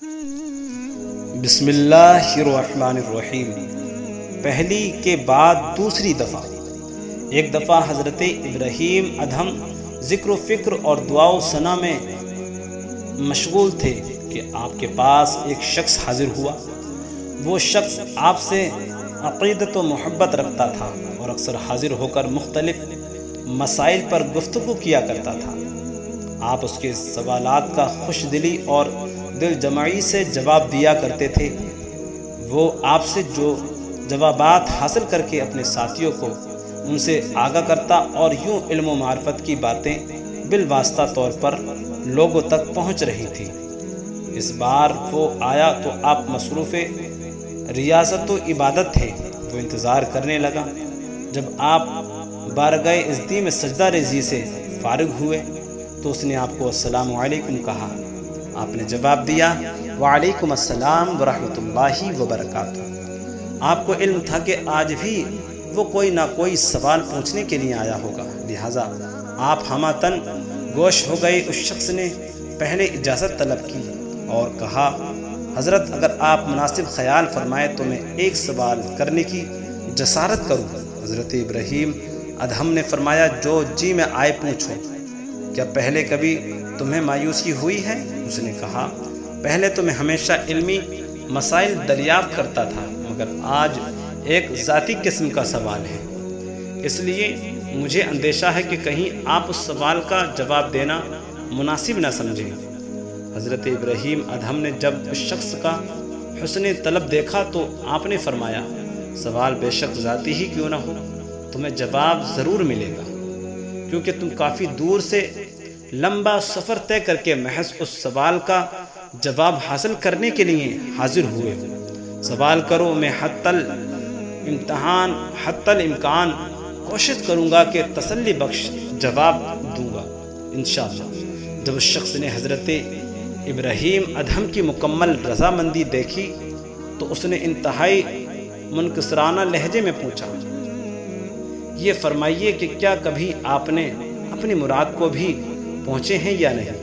بسم اللہ الرحمن الرحیم۔ پہلی کے بعد دوسری دفعہ، ایک دفعہ حضرت ابراہیم ادہم ذکر و فکر اور دعا و ثنا میں مشغول تھے کہ آپ کے پاس ایک شخص حاضر ہوا۔ وہ شخص آپ سے عقیدت و محبت رکھتا تھا اور اکثر حاضر ہو کر مختلف مسائل پر گفتگو کیا کرتا تھا۔ آپ اس کے سوالات کا خوش دلی اور دل جمعی سے جواب دیا کرتے تھے۔ وہ آپ سے جو جوابات حاصل کر کے اپنے ساتھیوں کو ان سے آگاہ کرتا اور یوں علم و معرفت کی باتیں بالواسطہ طور پر لوگوں تک پہنچ رہی تھی۔ اس بار وہ آیا تو آپ مصروف ریاضت و عبادت تھے۔ وہ انتظار کرنے لگا۔ جب آپ بارگاہ عزتی میں سجدہ ریزی سے فارغ ہوئے تو اس نے آپ کو السلام علیکم کہا۔ آپ نے جواب دیا وعلیکم السلام ورحمۃ اللہ وبرکاتہ۔ آپ کو علم تھا کہ آج بھی وہ کوئی نہ کوئی سوال پوچھنے کے لیے آیا ہوگا، لہٰذا آپ ہماتن گوش ہو گئے۔ اس شخص نے پہلے اجازت طلب کی اور کہا حضرت اگر آپ مناسب خیال فرمائے تو میں ایک سوال کرنے کی جسارت کروں۔ حضرت ابراہیم ادہم نے فرمایا جو جی میں آئے پوچھو۔ کیا پہلے کبھی تمہیں مایوسی ہوئی ہے؟ اس نے کہا پہلے تو میں ہمیشہ علمی مسائل دریافت کرتا تھا، مگر آج ایک ذاتی قسم کا سوال ہے، اس لیے مجھے اندیشہ ہے کہ کہیں آپ اس سوال کا جواب دینا مناسب نہ سمجھیں۔ حضرت ابراہیم ادہم نے جب اس شخص کا حسن طلب دیکھا تو آپ نے فرمایا سوال بے شک ذاتی ہی کیوں نہ ہو، تمہیں جواب ضرور ملے گا، کیونکہ تم کافی دور سے لمبا سفر طے کر کے محض اس سوال کا جواب حاصل کرنے کے لیے حاضر ہوئے ہو۔ سوال کرو، میں حتی الامکان کوشش کروں گا کہ تسلی بخش جواب دوں گا انشاءاللہ۔ جب اس شخص نے حضرت ابراہیم ادہم کی مکمل رضامندی دیکھی تو اس نے انتہائی منکسرانہ لہجے میں پوچھا یہ فرمائیے کہ کیا کبھی آپ نے اپنی مراد کو بھی پہنچے ہیں یا نہیں؟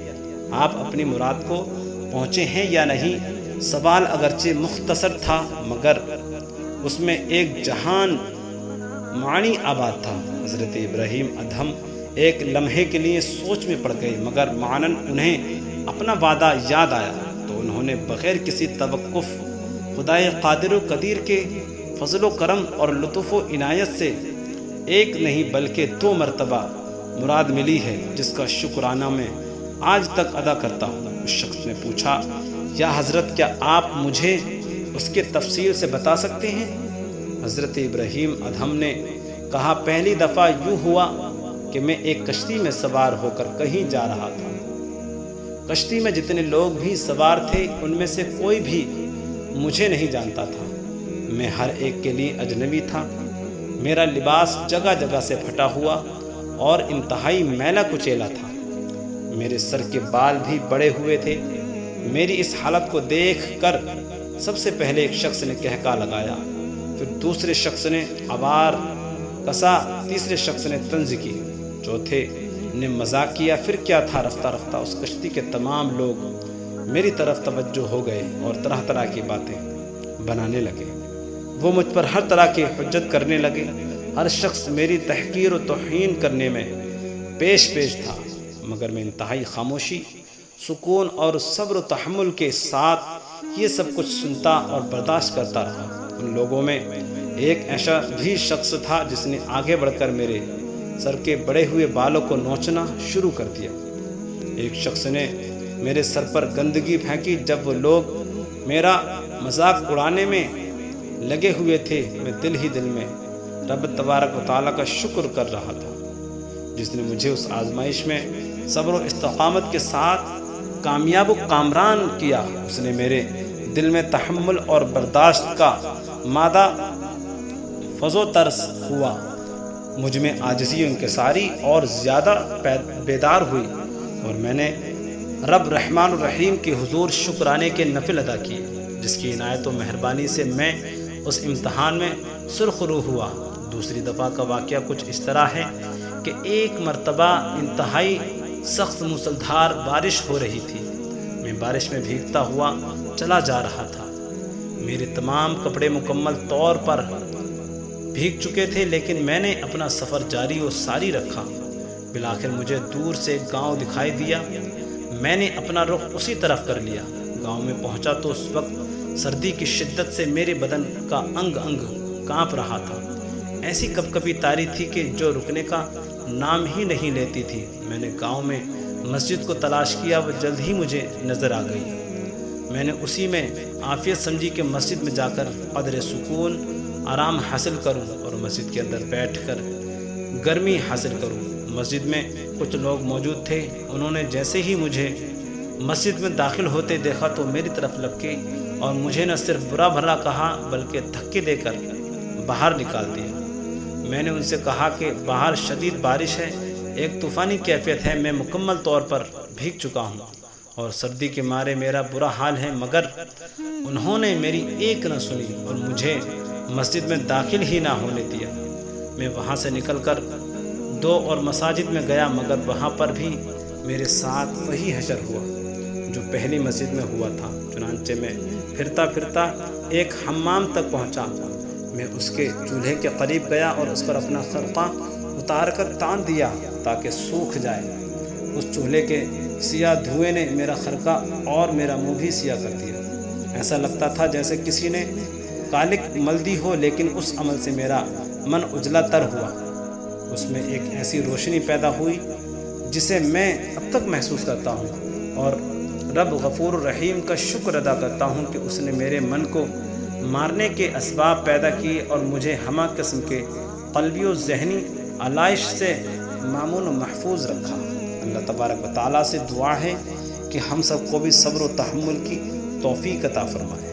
آپ اپنی مراد کو پہنچے ہیں یا نہیں؟ سوال اگرچہ مختصر تھا مگر اس میں ایک جہان معنی آباد تھا۔ حضرت ابراہیم ادہم ایک لمحے کے لیے سوچ میں پڑ گئے، مگر معنن انہیں اپنا وعدہ یاد آیا تو انہوں نے بغیر کسی توقف خدائے قادر و قدیر کے فضل و کرم اور لطف و عنایت سے ایک نہیں بلکہ 2 مرتبہ مراد ملی ہے جس کا شکرانہ میں آج تک ادا کرتا ہوں۔ اس شخص نے پوچھا یا حضرت کیا آپ مجھے اس کے تفصیل سے بتا سکتے ہیں؟ حضرت ابراہیم ادہم نے کہا پہلی دفعہ یوں ہوا کہ میں ایک کشتی میں سوار ہو کر کہیں جا رہا تھا۔ کشتی میں جتنے لوگ بھی سوار تھے ان میں سے کوئی بھی مجھے نہیں جانتا تھا، میں ہر ایک کے لیے اجنبی تھا۔ میرا لباس جگہ جگہ سے پھٹا ہوا اور انتہائی میلا کچیلا تھا، میرے سر کے بال بھی بڑے ہوئے تھے۔ میری اس حالت کو دیکھ کر سب سے پہلے ایک شخص نے کہکا لگایا، پھر دوسرے شخص نے عبار کسا، تیسرے شخص نے طنز کی، چوتھے نے مذاق کیا۔ پھر کیا تھا، رفتہ رفتہ اس کشتی کے تمام لوگ میری طرف توجہ ہو گئے اور طرح طرح کی باتیں بنانے لگے۔ وہ مجھ پر ہر طرح کی حجت کرنے لگے۔ ہر شخص میری تحقیر و توہین کرنے میں پیش تھا، مگر میں انتہائی خاموشی، سکون اور صبر و تحمل کے ساتھ یہ سب کچھ سنتا اور برداشت کرتا رہا۔ ان لوگوں میں ایک ایسا بھی شخص تھا جس نے آگے بڑھ کر میرے سر کے بڑے ہوئے بالوں کو نوچنا شروع کر دیا۔ ایک شخص نے میرے سر پر گندگی پھینکی۔ جب وہ لوگ میرا مذاق اڑانے میں لگے ہوئے تھے میں دل ہی دل میں رب تبارک و تعالیٰ کا شکر کر رہا تھا جس نے مجھے اس آزمائش میں صبر و استقامت کے ساتھ کامیاب و کامران کیا۔ اس نے میرے دل میں تحمل اور برداشت کا مادہ فض و ترس ہوا، مجھ میں عاجزی و انکساری اور زیادہ بیدار ہوئی، اور میں نے رب رحمان الرحیم کے حضور شکرانے کے نفل ادا کیے جس کی عنایت و مہربانی سے میں اس امتحان میں سرخ رو ہوا۔ دوسری دفعہ کا واقعہ کچھ اس طرح ہے کہ ایک مرتبہ انتہائی سخت موسلدھار بارش ہو رہی تھی۔ میں بارش میں بھیگتا ہوا چلا جا رہا تھا۔ میرے تمام کپڑے مکمل طور پر بھیگ چکے تھے، لیکن میں نے اپنا سفر جاری و ساری رکھا۔ بالآخر مجھے دور سے ایک گاؤں دکھائی دیا۔ میں نے اپنا رخ اسی طرف کر لیا۔ گاؤں میں پہنچا تو اس وقت سردی کی شدت سے میرے بدن کا انگ انگ کانپ رہا تھا۔ ایسی کپکپی طاری تھی کہ جو رکنے کا نام ہی نہیں لیتی تھی۔ میں نے گاؤں میں مسجد کو تلاش کیا، وہ جلد ہی مجھے نظر آ گئی۔ میں نے اسی میں عافیت سمجھی کہ مسجد میں جا کر قدر سکون آرام حاصل کروں اور مسجد کے اندر بیٹھ کر گرمی حاصل کروں۔ مسجد میں کچھ لوگ موجود تھے۔ انہوں نے جیسے ہی مجھے مسجد میں داخل ہوتے دیکھا تو میری طرف لپکے اور مجھے نہ صرف برا بھلا کہا بلکہ دھکے دے کر باہر نکال دیا۔ میں نے ان سے کہا کہ باہر شدید بارش ہے، ایک طوفانی کیفیت ہے، میں مکمل طور پر بھیگ چکا ہوں اور سردی کے مارے میرا برا حال ہے، مگر انہوں نے میری ایک نہ سنی اور مجھے مسجد میں داخل ہی نہ ہونے دیا۔ میں وہاں سے نکل کر 2 اور مساجد میں گیا، مگر وہاں پر بھی میرے ساتھ وہی حشر ہوا جو پہلی مسجد میں ہوا تھا۔ چنانچہ میں پھرتا پھرتا ایک حمام تک پہنچا۔ میں اس کے چولہے کے قریب گیا اور اس پر اپنا خرقہ اتار کر تان دیا تاکہ سوکھ جائے۔ اس چولہے کے سیاہ دھوئیں نے میرا خرقہ اور میرا منہ بھی سیاہ کر دیا۔ ایسا لگتا تھا جیسے کسی نے کالک مل دی ہو، لیکن اس عمل سے میرا من اجلا تر ہوا۔ اس میں ایک ایسی روشنی پیدا ہوئی جسے میں اب تک محسوس کرتا ہوں اور رب غفور الرحیم کا شکر ادا کرتا ہوں کہ اس نے میرے من کو مارنے کے اسباب پیدا کیے اور مجھے ہمہ قسم کے قلبی و ذہنی علائش سے مامون و محفوظ رکھا۔ اللہ تبارک و تعالیٰ سے دعا ہے کہ ہم سب کو بھی صبر و تحمل کی توفیق عطا فرمائے۔